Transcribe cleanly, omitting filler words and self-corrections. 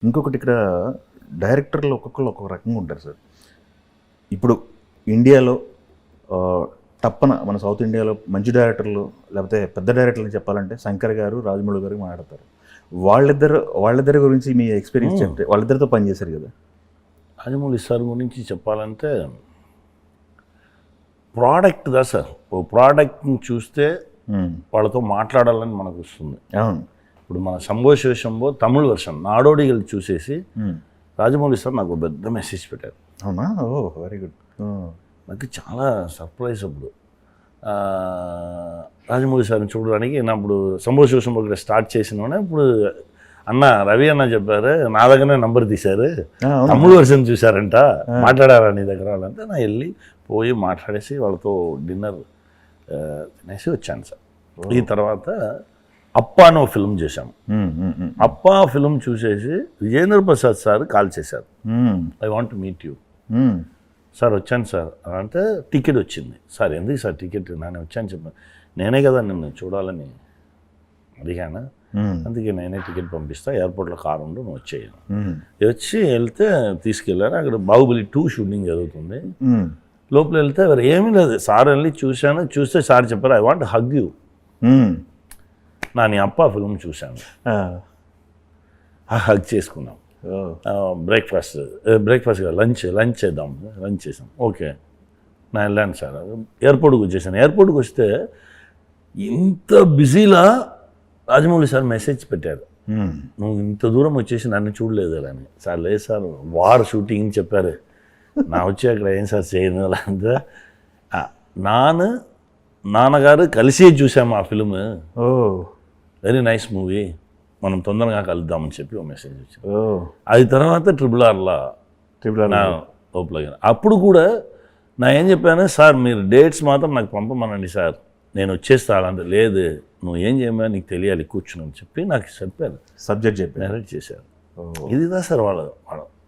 ఇంకొకటి ఇక్కడ డైరెక్టర్లు ఒక్కొక్కరు ఒక్కొక్క రకంగా ఉంటారు సార్. ఇప్పుడు ఇండియాలో తప్పన మన సౌత్ ఇండియాలో మంచి డైరెక్టర్లు లేకపోతే పెద్ద డైరెక్టర్లు చెప్పాలంటే శంకర్ గారు, రాజమౌళి గారు మాట్లాడతారు. వాళ్ళిద్దరి గురించి మీ ఎక్స్పీరియన్స్ చెప్తే, వాళ్ళిద్దరితో పనిచేశారు కదా. రాజమౌళి సార్ గురించి చెప్పాలంటే ప్రోడక్ట్ దా సార్. ఓ ప్రోడక్ట్ని చూస్తే వాళ్ళతో మాట్లాడాలని మనకు వస్తుంది. అవును. ఇప్పుడు మన శంభో శివశంభో తమిళ వర్షన్ నాడోడిగలు చూసేసి రాజమౌళి సార్ నాకు పెద్ద మెసేజ్ పెట్టారు. అవునా? ఓ వెరీ గుడ్. నాకు చాలా సర్ప్రైజ్. అప్పుడు రాజమౌళి సార్ని చూడడానికి నా ఇప్పుడు శంభో శివశంభో ఇక్కడ స్టార్ట్ చేసినోనే ఇప్పుడు అన్న రవి అన్న చెప్పారు, నా దగ్గరనే నంబర్ తీశారు, తమిళ వర్షన్ చూశారంట, మాట్లాడారా నీ దగ్గర వాళ్ళంటే నా వెళ్ళి పోయి మాట్లాడేసి వాళ్ళతో డిన్నర్ తినేసి వచ్చాను సార్. ఈ తర్వాత అప్పా అని ఒక ఫిల్మ్ చేశాము. అప్పా ఫిల్మ్ చూసేసి విజేంద్ర ప్రసాద్ సార్ కాల్ చేశారు, I want meet you. Sir వచ్చాను సార్ అంటే టికెట్ వచ్చింది. సార్ ఎందుకు సార్ టికెట్? నేను వచ్చాను చెప్పాను. నేనే కదా నిన్ను చూడాలని అడిగాను, అందుకే నేనే టికెట్ పంపిస్తా, ఎయిర్పోర్ట్లో కారు ఉండు, నువ్వు వచ్చేయను. వచ్చి వెళ్తే తీసుకెళ్ళారు. అక్కడ బాహుబలి 2 షూటింగ్ జరుగుతుంది. లోపల వెళ్తే ఎవరు ఏమీ లేదు. సార్ వెళ్ళి చూశాను. చూస్తే సార్ చెప్పారు, ఐ వాంట్ హగ్ యూ. నా నీ అప్పా ఫిల్మ్ చూశాను, హగ్ చేసుకున్నాం. బ్రేక్ఫాస్ట్ లంచ్ చేద్దాం. లంచ్ చేసాం. ఓకే నా వెళ్ళాను సార్. ఎయిర్పోర్ట్కి వచ్చేసాను. ఎయిర్పోర్ట్కి వస్తే ఇంత బిజీలా రాజమౌళి సార్ మెసేజ్ పెట్టారు, నువ్వు ఇంత దూరం వచ్చేసి నన్ను చూడలేదు అని. సార్ లేదు సార్, వార్ షూటింగ్ చెప్పారు, నా వచ్చి అక్కడ ఏం సార్ చేయను అంతా. నాన్నగారు కలిసి చూసాము ఆ ఫిల్మ్, వెరీ నైస్ మూవీ, మనం తొందరగా కలుద్దామని చెప్పి ఒక మెసేజ్ వచ్చింది. అది తర్వాత ట్రిపుల్ ఆర్ లోపల అప్పుడు కూడా నా ఏం చెప్పాను, సార్ మీరు డేట్స్ మాత్రం నాకు పంపమనండి సార్, నేను వచ్చేస్తా. అంటే లేదు, నువ్వు ఏం చేయమని నీకు తెలియాలి, కూర్చుని చెప్పి నాకు చెప్పారు. సబ్జెక్ట్ చెప్పి డైరెక్ట్ చేశారు. ఇదిదా సార్ వాళ్ళ